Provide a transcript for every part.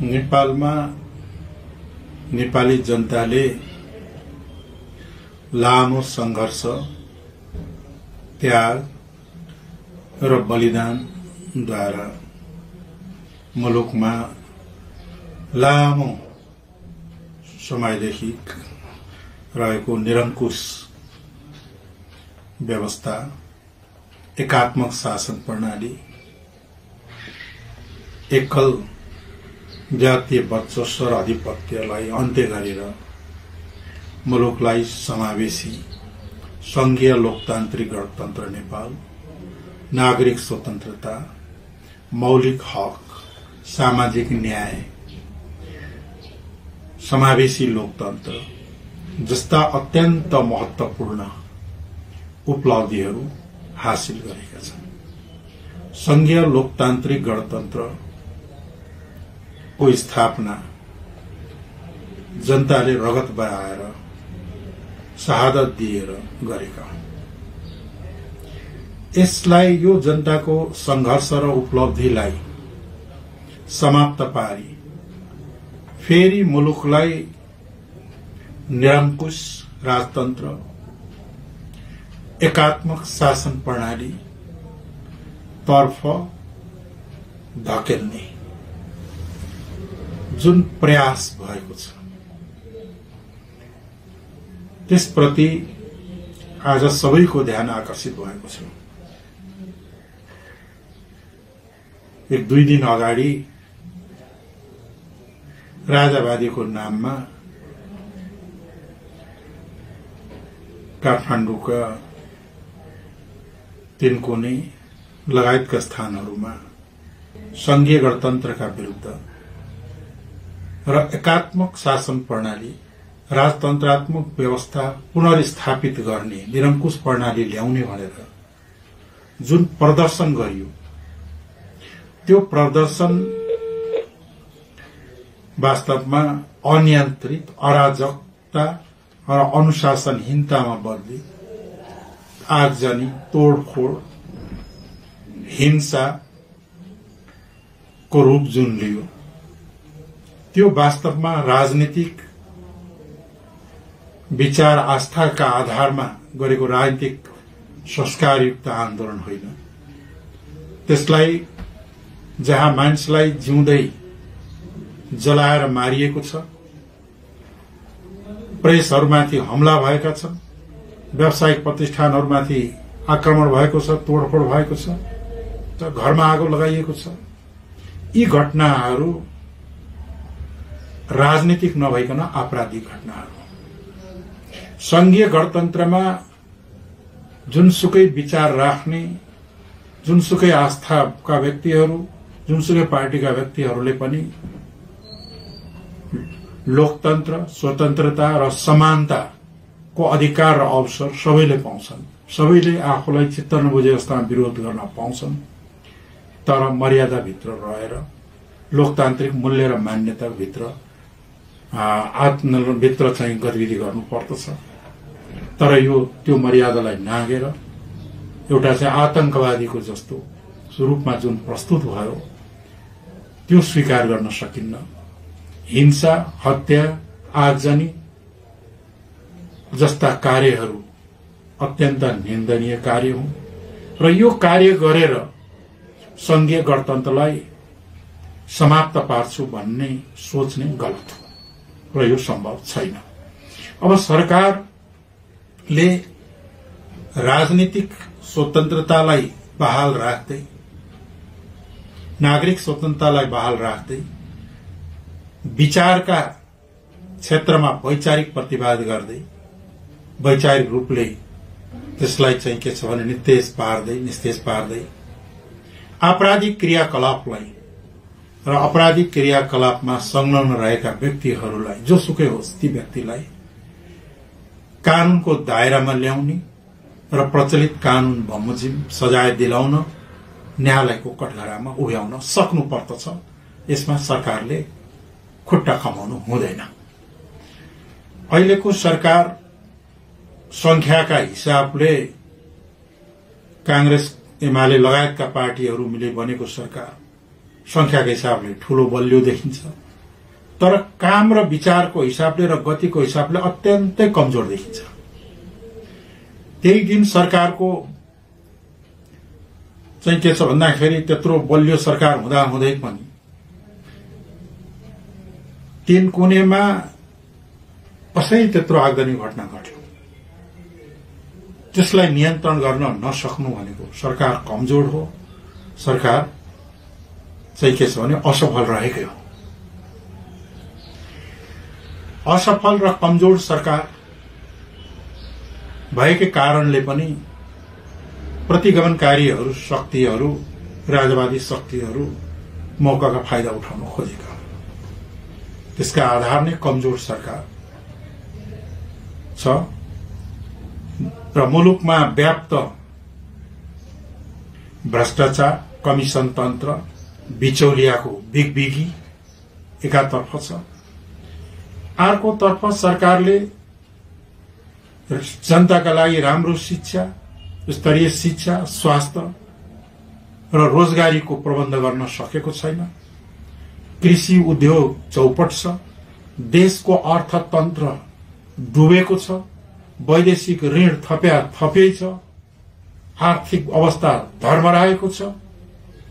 नेपालमा नेपाली जनताले लामो संघर्ष, त्याग र बलिदानद्वारा मुलुकमा लामो समयदेखि रहेको निरंकुश व्यवस्था, एकात्मक शासन प्रणाली, एकल जातीय वर्चस्व र आधिपत्यलाई अन्त्य गरेर मुलुकलाई समावेशी संघीय लोकतान्त्रिक गणतन्त्र नेपाल, नागरिक स्वतन्त्रता, मौलिक हक, सामाजिक न्याय, समावेशी लोकतन्त्र जस्ता अत्यन्त महत्वपूर्ण उपलब्धिहरू हासिल गरेका छन्। संघीय लोकतान्त्रिक गणतन्त्र को स्थापना जनताले रगत बहाएर शहादत दिएर गरेका हुन्। यसलाई यो जनताको संघर्ष र उपलब्धिलाई समाप्त पारी फेरि मुलुकलाई निरंकुश राजतन्त्र, एकात्मक शासन प्रणाली तर्फ धकेल्ने जुन प्रयास भएको छ, त्यसप्रति आज सबैको ध्यान आकर्षित भएको छ। एक दुई दिन अगाडि राजावादीको नाममा काठमाडौँका तीनकोने लगायतका स्थानहरूमा संघीय गणतन्त्रका विरुद्ध र एकात्मक शासन प्रणाली, राजतन्त्रात्मक व्यवस्था पुनर्स्थापित गर्ने निरंकुश प्रणाली ल्याउने भनेर जुन प्रदर्शन गरियो, त्यो प्रदर्शन वास्तवमा अनियन्त्रित अराजकता र अनुशासनहीनतामा बदली आगजनी, तोडफोड, हिंसा को रूप जुन लियो, त्यो वास्तवमा राजनीतिक विचार आस्थाका आधारमा गरेको राजनीतिक संस्कारयुक्त आन्दोलन होइन। त्यसलाई जहाँ मानिसलाई जिउँदै जलाएर मारिएको छ, प्रेसहरूमाथि हमला भएका छन्, व्यावसायिक प्रतिष्ठानहरूमाथि आक्रमण भएको छ, तोडफोड भएको छ, घरमा आगो लगाइएको छ, यी घटनाहरू राजनीतिक नभइकन आपराधिक घटनाहरू। संघीय गणतन्त्रमा जुनसुकै विचार राख्ने, जुनसुकै आस्थाका व्यक्तिहरू, जुनसुकै पार्टीका व्यक्तिहरूले पनि लोकतन्त्र, स्वतन्त्रता र समानताको अधिकार र अवसर सबैले पाउँछन्। सबैले आफूलाई चित्त नबुझे जस्ता विरोध गर्न पाउँछन्, तर मर्यादाभित्र रहेर लोकतान्त्रिक मूल्य र मान्यताभित्र आत्मभित्र चाहिँ गतिविधि गर्नुपर्दछ। तर यो त्यो मर्यादालाई नागेर एउटा चाहिँ आतंकवादीको जस्तो रूपमा जुन प्रस्तुत भयो, त्यो स्वीकार गर्न सकिन्न। हिंसा, हत्या, आगजनी जस्ता कार्यहरू अत्यन्त निन्दनीय कार्य हुन् र यो कार्य गरेर संघीय गणतन्त्रलाई समाप्त पार्छु भन्ने सोच नै गलत हो र यो सम्भव छैन। अब सरकारले राजनीतिक स्वतन्त्रतालाई बहाल राख्दै, नागरिक स्वतन्त्रतालाई बहाल राख्दै विचारका क्षेत्रमा वैचारिक प्रतिवाद गर्दै, वैचारिक रूपले त्यसलाई चाहिँ के छ भने निस्तेज पार्दै आपराधिक क्रियाकलापलाई र आपराधिक क्रियाकलापमा संलग्न रहेका व्यक्तिहरूलाई, जोसुकै होस्, ती व्यक्तिलाई कानूनको दायरामा ल्याउने र प्रचलित कानून बमोजिम सजाय दिलाउन न्यायालयको कठघरामा उभ्याउन सक्नुपर्दछ। यसमा सरकारले खुट्टा कमाउनु हुँदैन। अहिलेको सरकार संख्याका हिसाबले कांग्रेस, एमाले लगायतका पार्टीहरू मिले बनेको सरकार संख्याका हिसाबले ठूलो बलियो देखिन्छ। तर काम र विचारको हिसाबले र गतिको हिसाबले अत्यन्तै कमजोर देखिन्छ। त्यही दिन सरकारको चाहिँ के छ भन्दाखेरि त्यत्रो बलियो सरकार हुँदा हुँदै पनि तीन कुनेमा कसै त्यत्रो आगजनी घटना घट्यो। त्यसलाई नियन्त्रण गर्न नसक्नु भनेको सरकार कमजोर हो, सरकार चाहिँ के छ भने असफल रहेकै हो। असफल र कमजोर सरकार भएकै कारणले पनि प्रतिगमनकारीहरू शक्तिहरू राजवादी शक्तिहरू मौकाका फाइदा उठाउन खोजेका। त्यसका आधार नै कमजोर सरकार छ र मुलुकमा व्याप्त भ्रष्टाचार, कमिसन तन्त्र, बिचौलियाको बिगबिगी एकातर्फ छ, अर्कोतर्फ सरकारले जनताका लागि राम्रो शिक्षा, स्तरीय शिक्षा, स्वास्थ्य र रोजगारीको प्रबन्ध गर्न सकेको छैन। कृषि उद्योग चौपट छ, देशको अर्थतन्त्र डुबेको छ, वैदेशिक ऋण थपै छ, आर्थिक अवस्था धर्मराएको छ,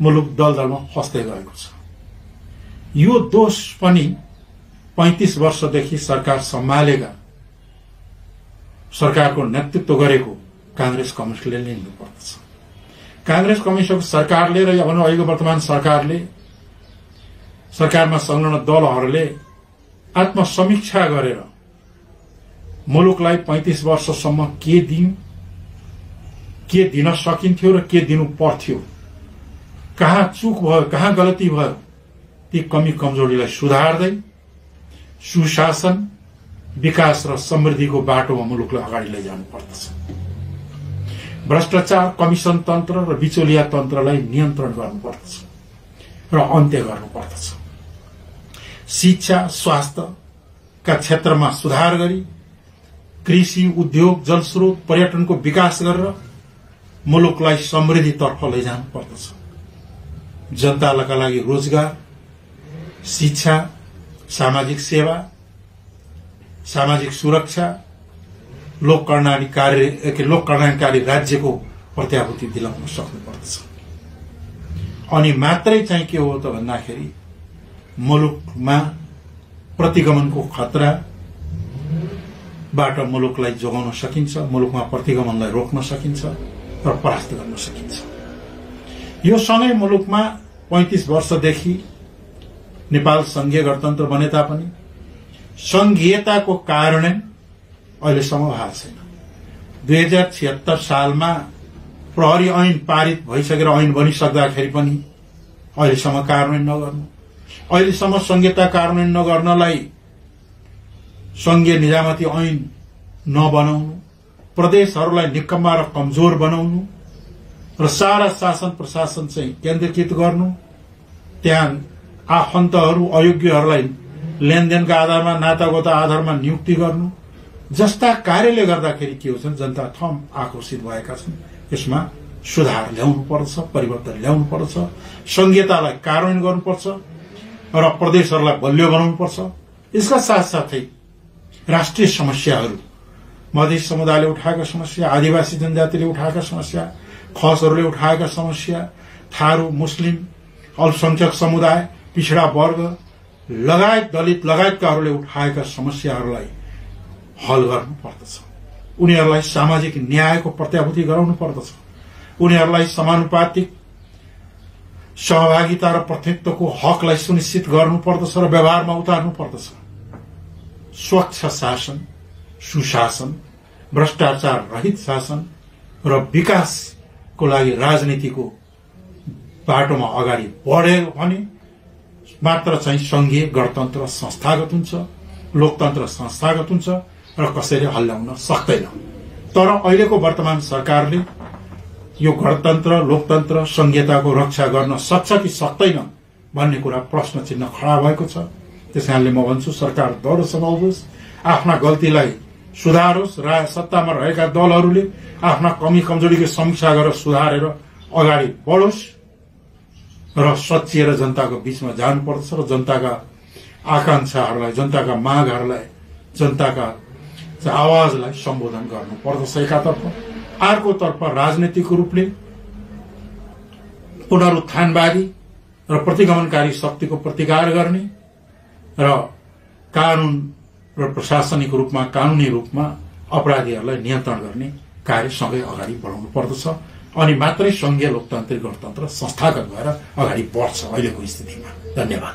मुलुक दलदलमा फस्दै गएको छ। यो दोष पनि 35 वर्षदेखि सरकार सम्हालेका, सरकारको नेतृत्व गरेको कांग्रेस कम्युनिस्टले लिनुपर्दछ। कांग्रेस कम्युनिस्टको सरकारले र भनौं अहिलेको वर्तमान सरकारले, सरकारमा संलग्न दलहरूले आत्मसमीक्षा गरेर मुलुकलाई 35 वर्षसम्म के दियौं, के दिन सकिन्थ्यो र के दिनु पर्थ्यो, कहाँ चूक भयो, कहाँ गलती भयो, ती कमी कमजोरीलाई सुधार्दै सुशासन, विकास र समृद्धिको बाटोमा मुलुकलाई अगाडि लैजानु पर्दछ। भ्रष्टाचार, कमिसन तन्त्र र बिचौलिया तन्त्रलाई नियन्त्रण गर्नुपर्दछ र अन्त्य गर्नुपर्दछ। शिक्षा, स्वास्थ्यका क्षेत्रमा सुधार गरी कृषि, उद्योग, जलस्रोत, पर्यटनको विकास गरेर मुलुकलाई समृद्धितर्फ लैजानु पर्दछ। जनताका लागि रोजगार, शिक्षा, सामाजिक सेवा, सामाजिक सुरक्षा, लोक कल्याणकारी राज्यको प्रत्याभूति दिलाउन सक्नुपर्दछ। अनि मात्रै चाहिँ के हो त भन्दाखेरि मुलुकमा प्रतिगमनको खतराबाट मुलुकलाई जोगाउन सकिन्छ, मुलुकमा प्रतिगमनलाई रोक्न सकिन्छ र परास्त गर्न सकिन्छ। यो सँगै मुलुकमा 35 वर्षदेखि नेपाल संघीय गणतन्त्र बने तापनि संघीयताको कार्यान्वयन अहिलेसम्म भएको छैन। 2076 सालमा प्रहरी ऐन पारित भइसकेर ऐन बनिसक्दाखेरि पनि अहिलेसम्म कार्यान्वयन नगर्नु, अहिलेसम्म संघीयता कार्यान्वयन नगर्नलाई संघीय निजामती ऐन नबनाउनु, प्रदेशहरूलाई निकम्मा र कमजोर बनाउनु र सारा शासन प्रशासन चाहिँ केन्द्रीकृत गर्नु, त्यहाँ आफन्तहरू अयोग्यहरूलाई लेनदेनका आधारमा, नातागोता आधारमा नियुक्ति गर्नु जस्ता कार्यले गर्दाखेरि के हुन्छ, जनता थम आक्रोशित भएका छन्। यसमा सुधार ल्याउनु पर्छ, परिवर्तन ल्याउनु पर्छ, संघीयतालाई कार्यान्वयन गर्नुपर्छ र प्रदेशहरूलाई बलियो बनाउनुपर्छ। यसका साथसाथै राष्ट्रिय समस्याहरू, मधेसी समुदायले उठाएका समस्या, आदिवासी जनजातिले उठाएका समस्या, खसहरूले उठाएका समस्या, थारू, मुस्लिम, अल्पसंख्यक समुदाय, पिछड़ा वर्ग लगायत दलित लगायतकाहरूले उठाएका समस्याहरूलाई हल गर्नुपर्दछ। उनीहरूलाई सामाजिक न्यायको प्रत्याभूति गराउनु पर्दछ। उनीहरूलाई समानुपातिक सहभागिता र प्रतिनिधित्वको हकलाई सुनिश्चित गर्नुपर्दछ र व्यवहारमा उतार्नु पर्दछ। स्वच्छ शासन, सुशासन, भ्रष्टाचार रहित शासन र विकासको लागि राजनीतिको बाटोमा अगाडि बढ्यो भने मात्र चाहिँ संघीय गणतन्त्र संस्थागत हुन्छ, लोकतन्त्र संस्थागत हुन्छ र कसैले हल्लाउन सक्दैन। तर अहिलेको वर्तमान सरकारले यो गणतन्त्र, लोकतन्त्र, संघीयताको रक्षा गर्न सक्छ कि सक्दैन भन्ने कुरा प्रश्न चिन्ह खडा भएको छ। त्यसकारणले म भन्छु सरकार दह्रो समाउनुहोस्, आफ्ना गल्तीलाई सुधारोस्, सत्तामा रहेका दलहरूले आफ्ना कमी कमजोरीको समीक्षा गरेर सुधारेर अगाडि बढोस् र सच्चिएर जनताको बीचमा जानुपर्दछ र जनताका आकांक्षाहरूलाई, जनताका मागहरूलाई, जनताका आवाजलाई सम्बोधन गर्नुपर्दछ एकातर्फ। अर्कोतर्फ राजनैतिक रूपले पुनरुत्थानवादी र प्रतिगमनकारी शक्तिको प्रतिकार गर्ने र कानून र प्रशासनिक रूपमा, कानूनी रूपमा अपराधीहरूलाई नियन्त्रण गर्ने कार्य सँगै अगाडि बढाउनु पर्दछ। अनि मात्रै संघीय लोकतान्त्रिक गणतन्त्र संस्थागत भएर अगाडि बढ्छ अहिलेको स्थितिमा। धन्यवाद।